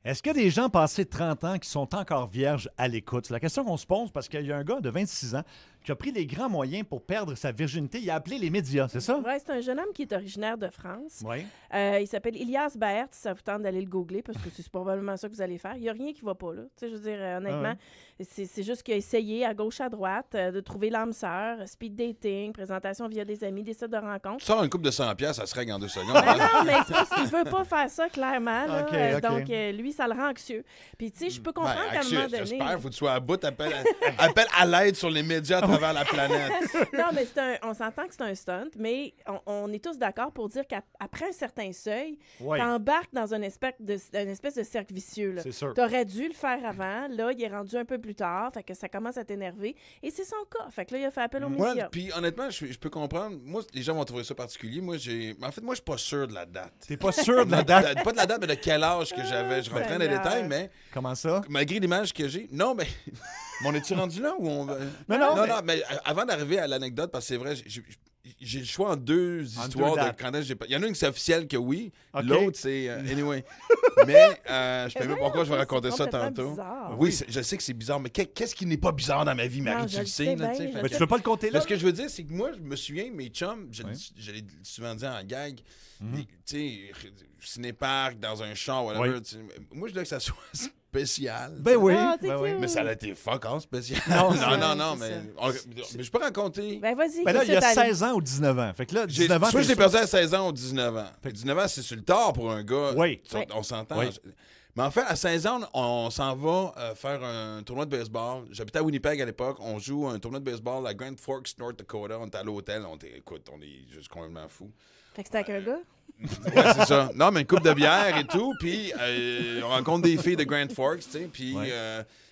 Est-ce qu'il y a des gens passés 30 ans qui sont encore vierges à l'écoute? C'est la question qu'on se pose parce qu'il y a un gars de 26 ans qui a pris les grands moyens pour perdre sa virginité. Il a appelé les médias, c'est ça? Oui, c'est un jeune homme qui est originaire de France. Oui. Il s'appelle Ilias Baert, si ça vous tente d'aller le googler, parce que c'est probablement ça que vous allez faire. Il n'y a rien qui ne va pas, là. Tu sais, je veux dire, honnêtement, c'est juste qu'il a essayé à gauche, à droite, de trouver l'âme sœur, speed dating, présentation via des amis, des sites de rencontres. Tu sors une coupe de 100$, ça se règle en 2 secondes. Ben non, mais c'est parce qu'il veut pas faire ça, clairement. Là. OK. Donc, lui, ça le rend anxieux. Puis, tu sais, je peux comprendre qu'à un moment donné... J'espère, faut que tu sois à bout, appelle à l'aide sur les médias à travers la planète. Non, mais on s'entend que c'est un stunt, mais on est tous d'accord pour dire qu'après un certain seuil, t'embarques dans une espèce de cercle vicieux. C'est sûr. T'aurais dû le faire avant. Là, il est rendu un peu plus tard. Fait que ça commence à t'énerver. Et c'est son cas. Fait que là, il a fait appel aux médias. Puis honnêtement, je peux comprendre. Moi, les gens vont trouver ça particulier. Moi, en fait, moi, je suis pas sûr de la date. T'es pas sûr de la date? Pas de la date, mais de quel âge que j'avais. Je rentrais dans les détails, mais... Comment ça? Malgré l'image que j'ai... Non, mais... On est-tu rendu là ou on... Non, mais avant d'arriver à l'anecdote, parce que c'est vrai, j'ai le choix en deux histoires de quand est-ce que j'ai pas... Il y en a une qui c'est officielle que oui, l'autre c'est... anyway. Mais je sais même pas pourquoi je vais raconter ça tantôt. Bizarre. Oui, je sais que c'est bizarre, mais qu'est-ce qui n'est pas bizarre dans ma vie, Marie? Tu le sais, là, tu sais. Mais tu veux pas le compter là? Ce que je veux dire, c'est que moi, je me souviens, mes chums, je l'ai souvent dit en gag, tu sais, ciné-parc, dans un champ, whatever. Moi, je veux que ça soit spécial. Ben oui. Mais ça a été fuck all spécial. Non, mais je peux raconter. Ben vas-y. Ben là, il y a 16 ans ou 19 ans. Fait que là, 19 ans. Soit je l'ai perdu à 16 ans ou 19 ans. Fait que 19 ans, c'est sur le tard pour un gars. Oui. On s'entend. Oui. Mais en fait, à 16 ans, on s'en va faire un tournoi de baseball. J'habitais à Winnipeg à l'époque. On joue un tournoi de baseball à Grand Forks, North Dakota. On est à l'hôtel. Écoute, on est juste complètement fous. Fait que c'était avec un gars? Ouais, c'est ça. Non, mais une coupe de bière et tout. Puis on rencontre des filles de Grand Forks, tu sais. Puis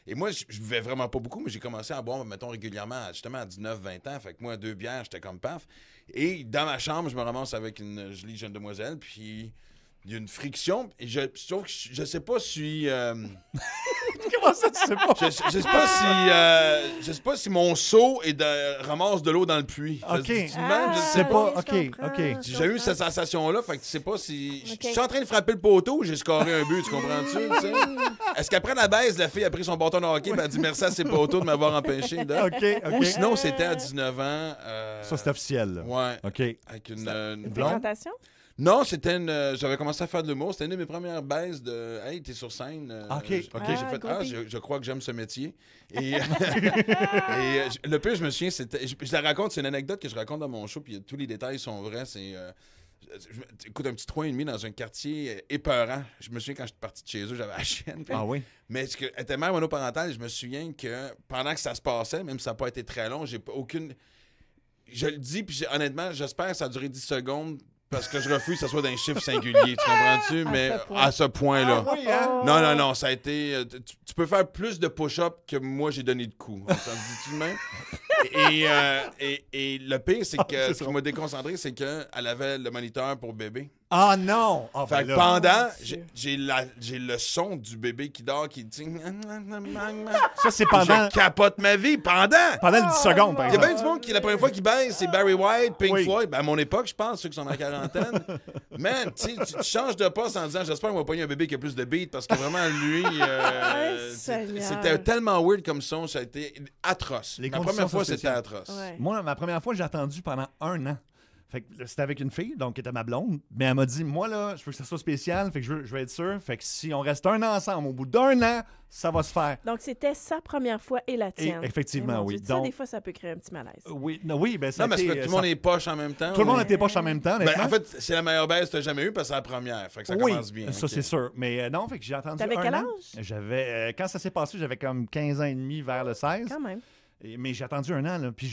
et moi, je buvais vraiment pas beaucoup, mais j'ai commencé à boire, mettons, régulièrement, justement à 19-20 ans. Fait que moi, 2 bières, j'étais comme paf. Et dans ma chambre, je me ramasse avec une jolie jeune demoiselle. Puis il y a une friction. Et je sais pas si... Comment ça, tu sais pas? Je sais pas si mon seau ramasse de l'eau dans le puits. OK. Je sais pas. OK. J'ai eu cette sensation-là, fait que tu sais pas si... Je suis en train de frapper le poteau ou j'ai scoré un but, tu comprends-tu? Est-ce qu'après la baisse, la fille a pris son bâton de hockey et a dit merci à ses poteaux de m'avoir empêché? OK. Ou sinon, c'était à 19 ans... Ça, c'est officiel. Là. Ouais. OK. Avec une blonde. Présentation? Non, c'était j'avais commencé à faire de l'humour. C'était une de mes premières baises de « Hey, t'es sur scène. » OK. J'ai fait « je crois que j'aime ce métier. » Et le pire, je me souviens, c'était... Je la raconte, c'est une anecdote que je raconte dans mon show, puis tous les détails sont vrais. C'est... écoute, un petit 3,5 dans un quartier épeurant. Je me souviens quand j'étais parti de chez eux, j'avais la chienne. Ah oui? Mais elle était mère monoparentale, je me souviens que pendant que ça se passait, même si ça n'a pas été très long, j'ai pas aucune... Je le dis, puis honnêtement, j'espère que ça a duré 10 secondes parce que je refuse que ça soit d'un chiffre singulier, tu comprends-tu? Mais à ce point-là. Ah oui, hein? Non, ça a été... Tu peux faire plus de push-up que moi, j'ai donné de coups. Ça me dit-tu de même? Et le pire, c'est que ce qui m'a déconcentré, c'est qu'elle avait le moniteur pour bébé. Ah non! Ah, Fait ben que là. pendant, j'ai le son du bébé qui dort, qui dit... Ça, c'est pendant... Je capote ma vie, pendant Pendant les 10 secondes, par Il y a exemple. bien du monde qui, la première fois qu'il baise, c'est Barry White, Pink Oui. Floyd. Ben, à mon époque, je pense, ceux qui sont dans la quarantaine. Man, tu changes de poste en disant j'espère qu'on va pogner un bébé qui a plus de beats parce que vraiment, lui, c'était tellement weird comme son, ça a été atroce. Les La conditions première fois, sont c'était spéciales. atroce. Ouais. Moi, ma première fois, j'ai attendu pendant 1 an. Fait que c'était avec une fille, donc qui était ma blonde. Mais elle m'a dit, moi, là, je veux que ça soit spécial. Fait que je veux être sûr. Fait que si on reste 1 an ensemble, au bout d'1 an, ça va se faire. Donc, c'était sa première fois et la tienne. Effectivement, Eh mon oui. Dieu, ça, donc, des fois, ça peut créer un petit malaise. oui, ben ça Non, mais c'est que tout le monde est poche en même temps. Tout le monde ou- était poche en même temps, Ben, honnêtement. en fait, c'est la meilleure baisse que tu as jamais eue parce que c'est la première. Fait que ça commence bien. Ça, ok. c'est sûr. Mais non, fait que j'ai attendu T'avais 1 quel an. âge? J'avais, quand ça s'est passé, j'avais comme 15 ans et demi vers le 16. Quand même. Mais j'ai attendu 1 an, là. Puis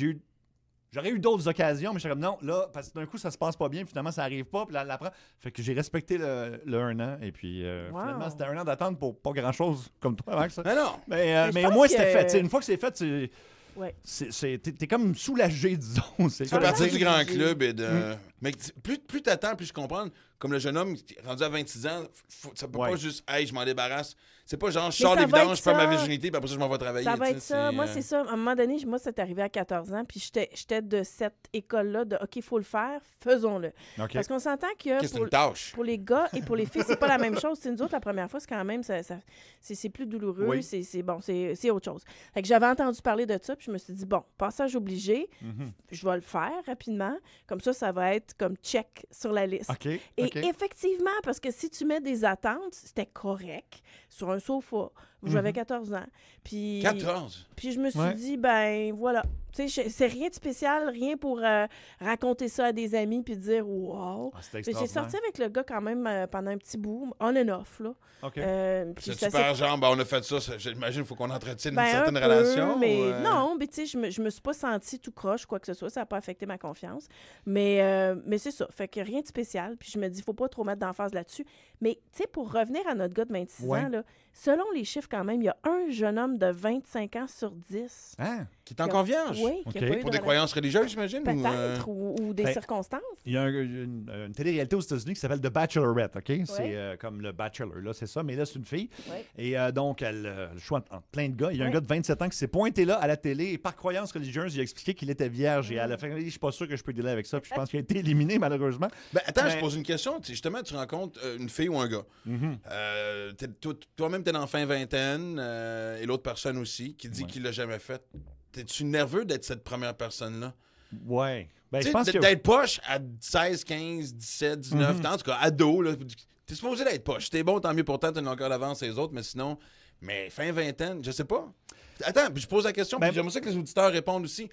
j'aurais eu d'autres occasions, mais j'étais comme non, là, parce que d'un coup, ça se passe pas bien, puis finalement, ça arrive pas, puis là, l'apprend. Fait que j'ai respecté le 1 an, et puis finalement, c'était 1 an d'attente pour pas grand-chose, comme toi, Max. Mais non. Mais je au pense moins, que- c'était fait. T'sais, une fois que c'est fait, Ouais. t'es comme soulagé, disons. Tu fais partie du grand club et de... Mais plus t'attends, plus je comprends. Comme le jeune homme rendu à 26 ans, ça peut pas juste, hey, je m'en débarrasse. C'est pas genre, je sors des vidanges, je perds ma virginité, puis après ça, je m'en vais travailler. Ça va être ça. Moi, c'est ça. À un moment donné, moi, c'est arrivé à 14 ans, puis j'étais de cette école-là de OK, il faut le faire, faisons-le. Okay. Parce qu'on s'entend que c'est une tâche. pour les gars et pour les filles, c'est pas la même chose. C'est nous autres, la première fois, c'est quand même, c'est plus douloureux. Oui. C'est autre chose. Fait que j'avais entendu parler de ça, puis je me suis dit, bon, passage obligé, je vais le faire rapidement. Comme ça va être comme check sur la liste. Okay. Et effectivement, parce que si tu mets des attentes, c'était correct sur un sofa. J'avais 14 ans. Puis, 14? Puis je me suis dit, ben voilà. Tu sais, c'est rien de spécial, rien pour raconter ça à des amis puis dire wow. J'ai sorti avec le gars quand même pendant un petit bout, on and off, là. C'est super genre, on a fait ça, j'imagine qu'il faut qu'on entretienne une certaine relation. Mais non, mais tu sais, je me suis pas sentie tout croche, quoi que ce soit. Ça n'a pas affecté ma confiance. Mais c'est ça. Fait que rien de spécial. Puis je me dis, il faut pas trop mettre d'emphase là-dessus. Mais tu sais, pour revenir à notre gars de 26 ans, là, selon les chiffres quand même, il y a un jeune homme de 25 ans sur 10 qui est encore vierge. Oui, qui a pas eu pour des croyances religieuses, j'imagine? Peut-être, ou des circonstances. Il y a une télé-réalité aux États-Unis qui s'appelle The Bachelorette, OK? C'est comme le Bachelor, là, c'est ça, mais là, c'est une fille. Et donc, elle choisit entre plein de gars. Il y a un gars de 27 ans qui s'est pointé là à la télé et par croyance religieuse, il a expliqué qu'il était vierge. Et à la fin, je suis pas sûr que je peux dealer avec ça. Puis je pense qu'il a été éliminé, malheureusement. Attends, je pose une question. Justement, tu rencontres une fille ou un gars. Toi-même, t'es dans fin vingtaine et l'autre personne aussi qui dit qu'il l'a jamais fait. T'es-tu nerveux d'être cette première personne-là? Ouais. Ben, je pense que... D'être poche à 16, 15, 17, 19, en tout cas, ado, là, t'es supposé d'être poche. T'es bon, tant mieux pour toi, t'as encore d'avance les autres, mais sinon... Mais fin vingtaine, je sais pas. Attends, puis je pose la question, puis j'aimerais ça que les auditeurs répondent aussi.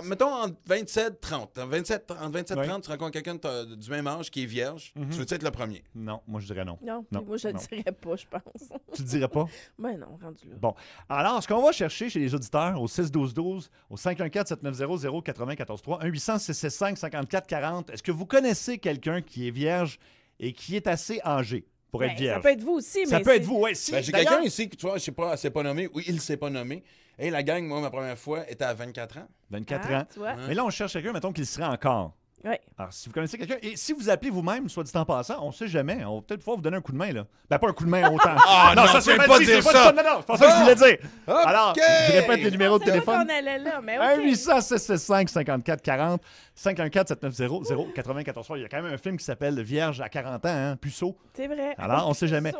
Mettons, entre 27 30. Entre 27 30, tu rencontres quelqu'un du même âge qui est vierge. Tu veux-tu être le premier? Non, moi, je dirais non. Non, moi, je le dirais pas, je pense. Tu le dirais pas? Ben non, rendu là. Bon. Alors, ce qu'on va chercher chez les auditeurs au 6-12-12, au 514-790-0943, 1-800-665-5440, est-ce que vous connaissez quelqu'un qui est vierge et qui est assez âgé pour être vierge? Ça peut être vous aussi, mais ça peut être vous, oui. Si, j'ai quelqu'un ici, tu vois, je sais pas, elle s'est pas nommée, ou il s'est pas nommé. Et la gang, moi, ma première fois, était à 24 ans. 24 ans. Tu vois? Mais là, on cherche quelqu'un, mettons, qu'il serait encore. Oui. Alors, si vous connaissez quelqu'un, et si vous appelez vous-même, soit dit en passant, on ne sait jamais. On va peut-être pouvoir vous donner un coup de main, là. Ben, pas un coup de main autant. Non, ça, c'est pas dire ça. Non, c'est pas ça que je voulais dire. Okay. Alors, je répète les numéros de téléphone. On allait là, mais 1-800-665-5440, 514-790-0943. Il y a quand même un film qui s'appelle Vierge à 40 ans, hein, Puceau. C'est vrai. Alors, on ne sait jamais.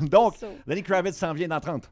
Donc, Lenny Kravitz s'en vient dans 30.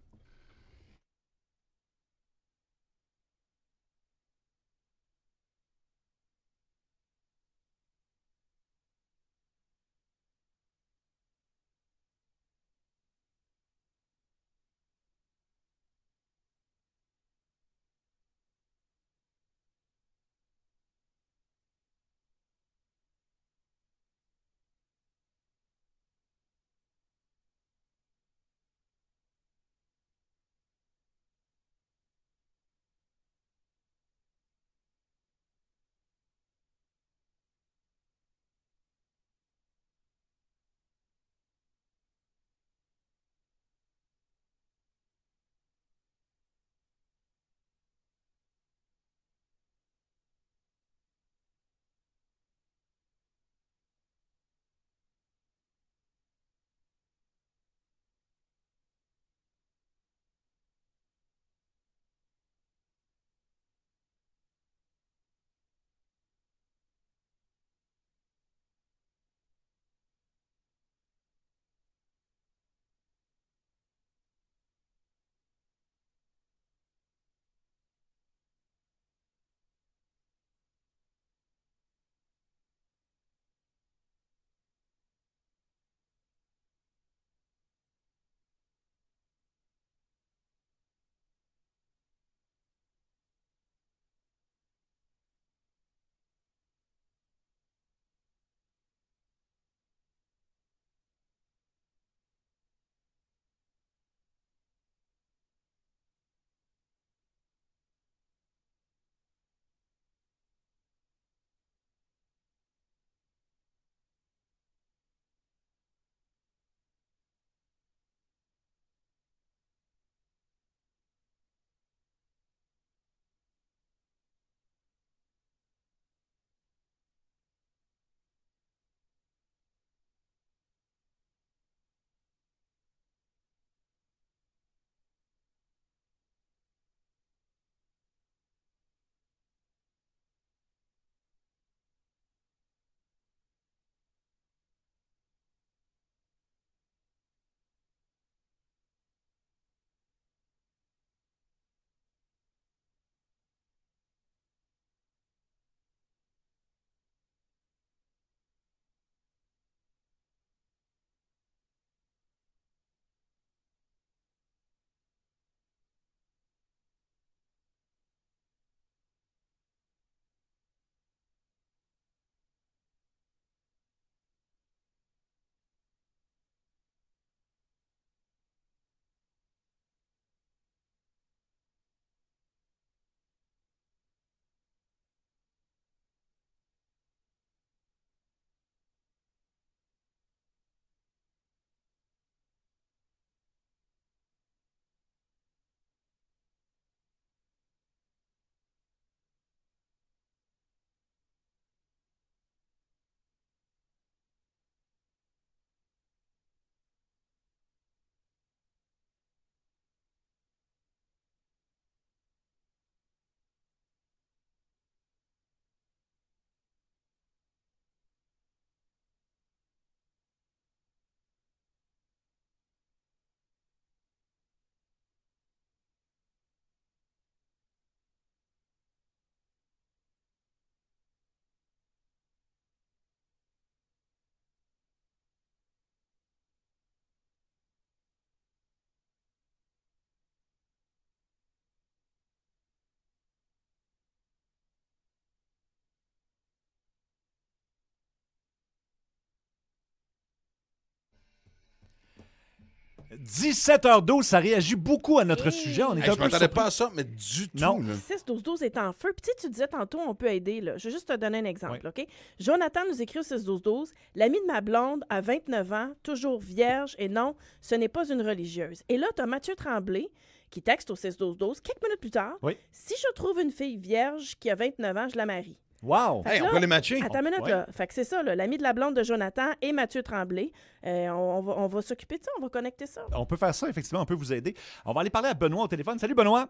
17h12, ça réagit beaucoup à notre sujet. On est Hey, un je peu m'attendais surpris. pas à ça, mais du tout. Non. Là. 6-12-12 est en feu. Puis tu disais tantôt, on peut aider. Là. Je vais juste te donner un exemple, OK? Jonathan nous écrit au 6-12-12. L'ami de ma blonde a 29 ans, toujours vierge, et non, ce n'est pas une religieuse. Et là, tu as Mathieu Tremblay qui texte au 6-12-12. Quelques minutes plus tard, si je trouve une fille vierge qui a 29 ans, je la marie. Wow! Hey, on peut les matcher. Attends une minute, là. Fait que c'est ça, là, l'ami de la blonde de Jonathan et Mathieu Tremblay. On va s'occuper de ça, on va connecter ça. On peut faire ça, effectivement, on peut vous aider. On va aller parler à Benoît au téléphone. Salut, Benoît!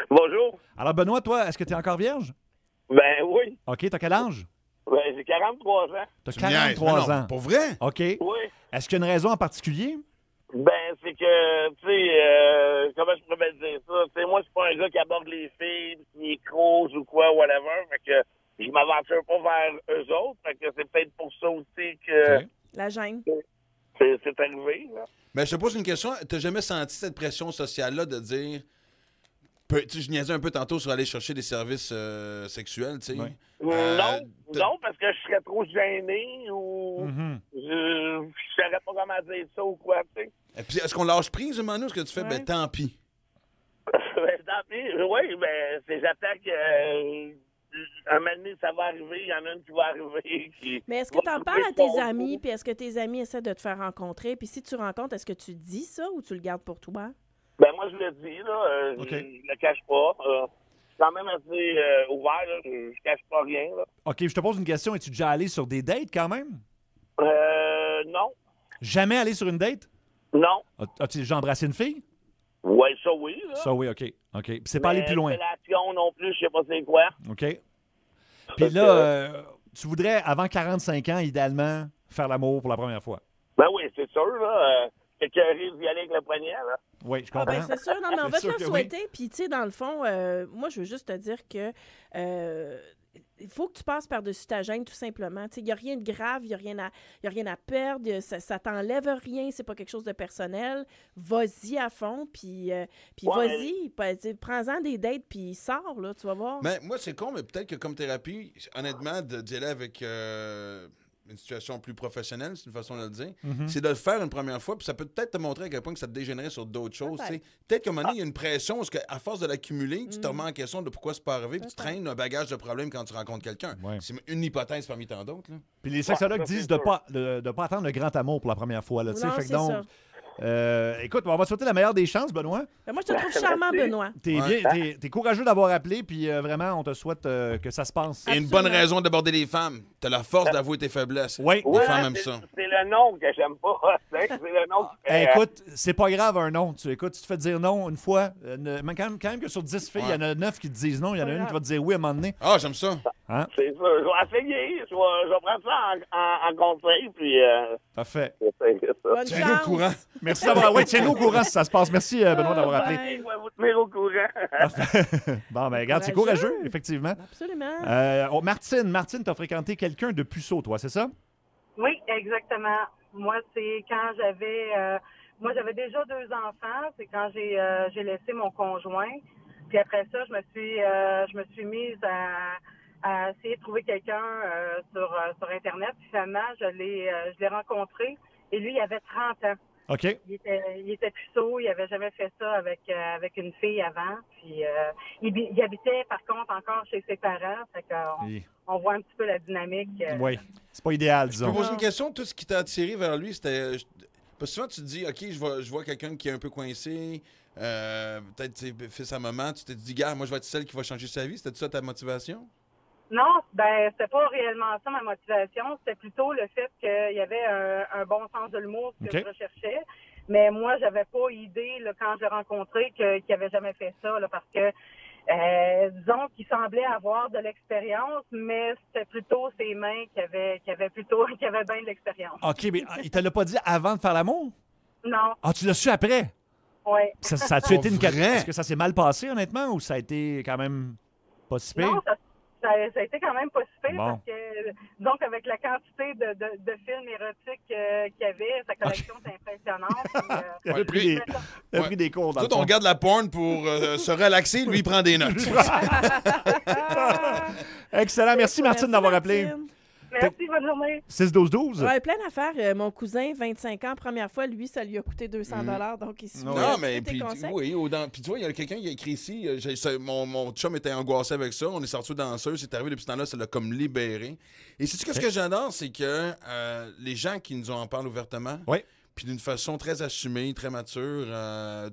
Bonjour. Alors, Benoît, toi, est-ce que tu es encore vierge? Ben oui. OK, t'as quel âge? Ben, j'ai 43 ans. T'as Tu me niaises. 43 Mais non, ans. Pour vrai? OK. Oui. Est-ce qu'il y a une raison en particulier? Ben, c'est que, tu sais, comment je pourrais dire ça? Tu sais, moi, je suis pas un gars qui aborde les filles, qui est croche ou quoi, whatever. Fait que je m'aventure pas vers eux autres. Fait que c'est peut-être pour ça aussi que OK. La gêne. c'est arrivé, là. Mais je te pose une question. T'as jamais senti cette pression sociale-là de dire... Tu sais, je niaisais un peu tantôt sur aller chercher des services sexuels, tu sais. Ouais. Non, parce que je serais trop gêné ou Mhm. je saurais pas comment dire ça ou quoi, tu sais. Et puis, est-ce qu'on lâche prise, Manu? Est-ce que tu fais, ben tant pis. Ben, tant pis. Oui, ben, j'attends que un moment donné, ça va arriver. Il y en a une qui va arriver. Mais est-ce que tu en parles à tes amis, puis est-ce que tes amis essaient de te faire rencontrer? Puis si tu rencontres, est-ce que tu dis ça ou tu le gardes pour toi? Ben, moi, je le dis, là. OK. Je le cache pas. Je suis quand même assez ouvert, là. Je cache pas rien, là. OK, je te pose une question. Es-tu déjà allé sur des dates quand même? Non. Jamais allé sur une date? Non. As-tu déjà embrassé une fille? Oui, ça, oui, là. Ça, oui, OK. OK. Puis c'est pas aller plus loin. Relation non plus, je sais pas c'est quoi. OK. Puis là, tu voudrais, avant 45 ans, idéalement, faire l'amour pour la première fois? Ben oui, c'est sûr, là. Quelqu'un risque d'y aller avec le poignet, là. Oui, je Ah comprends. ben c'est sûr, non, mais on va C'est te sûr le que souhaiter. Puis, tu sais, dans le fond, moi, je veux juste te dire que il faut que tu passes par-dessus ta gêne, tout simplement. Tu sais, il n'y a rien de grave, il n'y a rien à perdre, ça t'enlève rien, c'est pas quelque chose de personnel. Vas-y à fond, puis vas-y, prends-en des dates, puis sors, là, tu vas voir. Mais moi, c'est con, mais peut-être que comme thérapie, honnêtement, d'y aller avec une situation plus professionnelle, c'est une façon de le dire, c'est de le faire une première fois, puis ça peut peut-être te montrer à quel point que ça te dégénérait sur d'autres choses. Peut-être. Tu sais. Peut-être qu'à un moment donné, il y a une pression, parce qu'à force de l'accumuler, tu te remets en question de pourquoi c'est pas arrivé, puis tu traînes un bagage de problèmes quand tu rencontres quelqu'un. Ouais. C'est une hypothèse parmi tant d'autres. Là. Puis les sexologues ça, c'est disent de sûr. ne pas attendre le grand amour pour la première fois. Là, tu sais. Non, Fait que c'est donc, écoute, on va te souhaiter la meilleure des chances, Benoît. Ben, moi, je te trouve charmant, Benoît. T'es courageux d'avoir appelé, puis vraiment, on te souhaite que ça se passe. Et une Absolument. bonne raison d'aborder les femmes. T'as la force d'avouer tes faiblesses. Oui. Les femmes aiment ça. C'est le nom que j'aime pas. C'est le nom qui fait... Écoute, c'est pas grave un non. Tu te fais dire non une fois. Mais quand même que sur 10 filles, il y en a 9 qui te disent non. Il y en a une qui va te dire oui à un moment donné. Ah, j'aime ça. C'est ça. Je vais essayer. Je vais prendre ça en conseil, puis... Parfait. c'est ça. Bonne Tiens-nous chance. au courant. Merci d'avoir... Oui, tiens-nous au courant si ça se passe. Merci, Benoît, d'avoir appelé. bye. Je vais vous tenir au courant. Bon, ben regarde, c'est Courageux. courageux, effectivement. Absolument. Martine, t'as fréquenté quelqu'un de puceau, toi, c'est ça? Oui, exactement. Moi, c'est quand j'avais déjà 2 enfants, c'est quand j'ai laissé mon conjoint. Puis après ça, je me suis mise à essayer de trouver quelqu'un sur Internet. Puis finalement, je l'ai rencontré et lui, il avait 30 ans. OK. Il était puceau, il avait jamais fait ça avec une fille avant. Puis il habitait par contre encore chez ses parents. Fait qu'on on voit un petit peu la dynamique. Oui, c'est pas idéal, Je peux disons. poser une question. Tout ce qui t'a attiré vers lui, c'était... Parce que souvent, tu te dis, OK, je vois quelqu'un qui est un peu coincé, peut-être fils à maman. Tu t'es dit, gars, moi, je vais être celle qui va changer sa vie. C'était ça ta motivation? Non, c'était pas réellement ça ma motivation. C'était plutôt le fait qu'il y avait un bon sens de l'humour que je recherchais. Mais moi, j'avais pas idée là, quand je l'ai rencontré qu'il avait jamais fait ça, là, parce que disons qu'il semblait avoir de l'expérience, mais c'était plutôt ses mains qui avaient bien de l'expérience. OK, mais il te l'a pas dit avant de faire l'amour? Non, Ah, tu l'as su après? oui. Ça a-tu été une Vrai? Est-ce que ça s'est mal passé, honnêtement, ou ça a été quand même pas si pire? Non, ça a été quand même pas si pire, Bon. parce que, donc, avec la quantité de films érotiques qu'il y avait, sa collection est impressionnante. Puis, Il avait Ouais, pris, lui- des, il avait pris des cours dans Tout, le on fond. regarde la porn pour se relaxer. Lui, il prend des notes. Excellent. Merci, Martine, d'avoir appelé. Martine. Merci, bonne journée. 6-12-12. Ouais, plein d'affaires. Mon cousin, 25 ans, première fois, lui, ça lui a coûté 200 donc il se Non, mais puis oui, puis tu vois, il y a quelqu'un qui a écrit ici, mon chum était angoissé avec ça, on est sorti aux danseuses, c'est arrivé depuis ce temps-là, ça l'a comme libéré. Et sais-tu ce que j'adore, c'est que les gens qui nous en parlent ouvertement, puis d'une façon très assumée, très mature,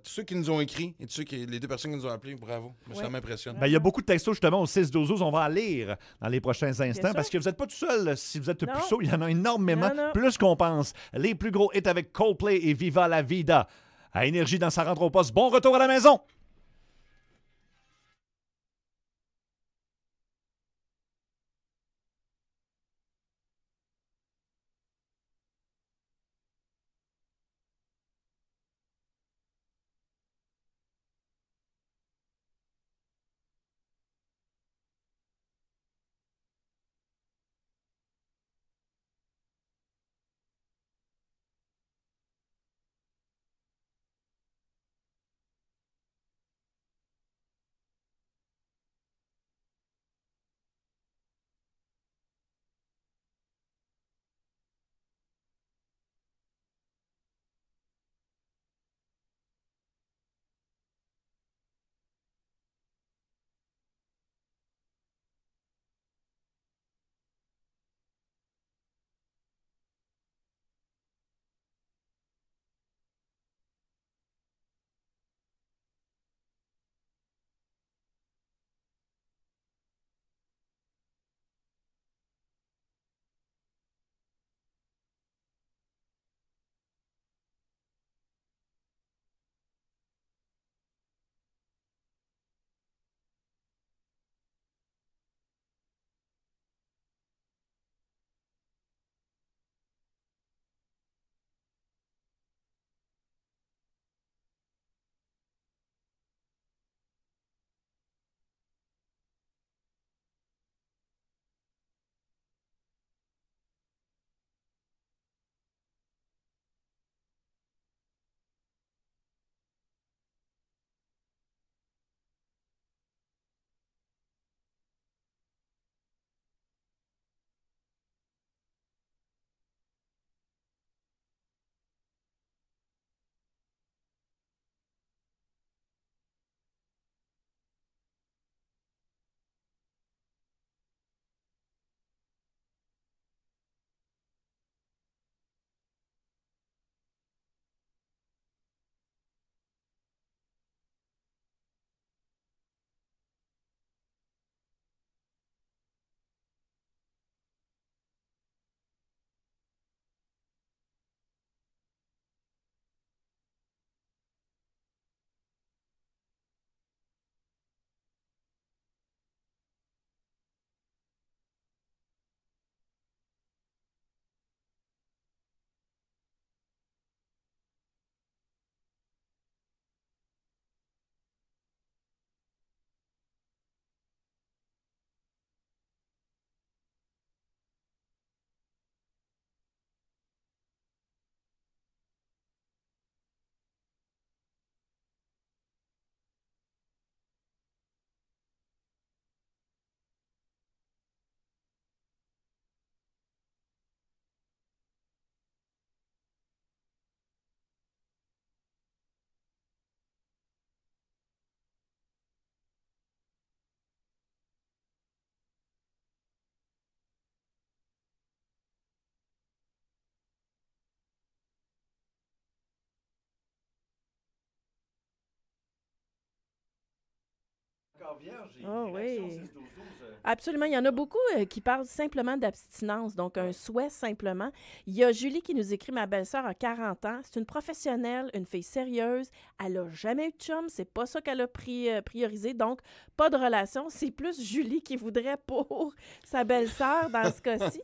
tous ceux qui nous ont écrit et les 2 personnes qui nous ont appelés, bravo, ça m'impressionne. Il y a beaucoup de textos justement au 6-12-12, on va en lire dans les prochains instants parce que vous n'êtes pas tout seul. Si vous êtes puceau, il y en a énormément, plus qu'on pense. Les plus gros hits avec Coldplay et Viva la Vida. À Énergie dans sa rentre au poste. Bon retour à la maison! Oh oui. Absolument. Il y en a beaucoup qui parlent simplement d'abstinence, donc un souhait simplement. Il y a Julie qui nous écrit « Ma belle-sœur a 40 ans. C'est une professionnelle, une fille sérieuse. Elle n'a jamais eu de chum. C'est pas ça qu'elle a priorisé. Donc, pas de relation. C'est plus Julie qui voudrait pour sa belle-sœur dans ce cas-ci.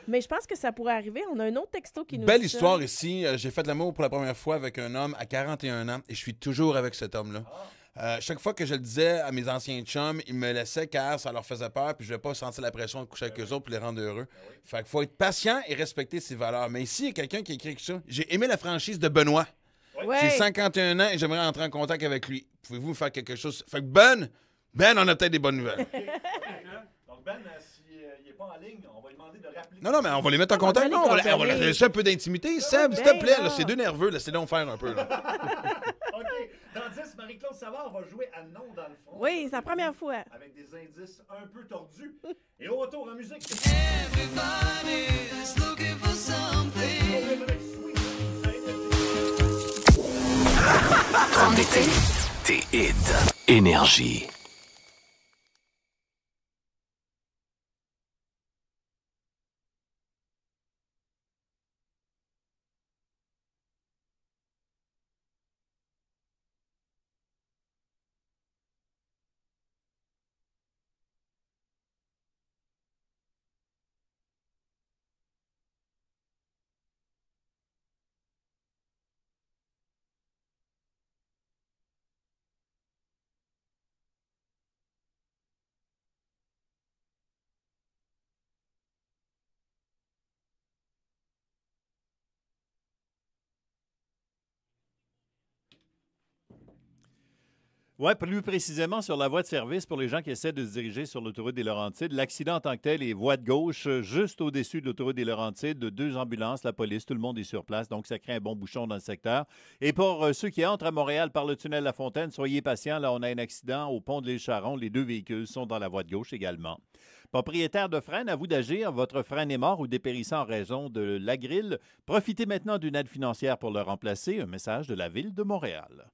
Mais je pense que ça pourrait arriver. On a un autre texto qui nous Belle dit histoire ici. J'ai fait de l'amour pour la première fois avec un homme à 41 ans et je suis toujours avec cet homme-là. Chaque fois que je le disais à mes anciens chums, ils me laissaient car ça leur faisait peur puis je ne vais pas sentir la pression de coucher avec eux autres pour les rendre heureux. Fait qu'il faut être patient et respecter ses valeurs. Mais ici, il y a quelqu'un qui écrit ça. J'ai aimé la franchise de Benoît. Ouais. J'ai 51 ans et j'aimerais entrer en contact avec lui. Pouvez-vous me faire quelque chose? Fait que Ben, on a peut-être des bonnes nouvelles. Donc Ben, s'il n'est pas en ligne. On va lui demander de rappeler. Non, mais on va les mettre en contact. Non, on va leur laisser un peu d'intimité. Seb, s'il te plaît, là, c'est deux nerveux. Laissez-les faire un peu. Là. OK. Dans 10, Marie-Claude Savard va jouer à Non dans le fond. Oui, c'est la première fois. Avec des indices un peu tordus. Et au retour en musique. Everybody's looking for something. Ton été, tes hits. Énergie. Oui, plus précisément sur la voie de service pour les gens qui essaient de se diriger sur l'autoroute des Laurentides. L'accident en tant que tel est voie de gauche, juste au-dessus de l'autoroute des Laurentides, de 2 ambulances, la police, tout le monde est sur place, donc ça crée un bon bouchon dans le secteur. Et pour ceux qui entrent à Montréal par le tunnel La Fontaine, soyez patients, là on a un accident au pont de l'île Charon, les 2 véhicules sont dans la voie de gauche également. Propriétaire de frein, à vous d'agir. Votre frein est mort ou dépérissant en raison de la grille. Profitez maintenant d'une aide financière pour le remplacer. Un message de la Ville de Montréal.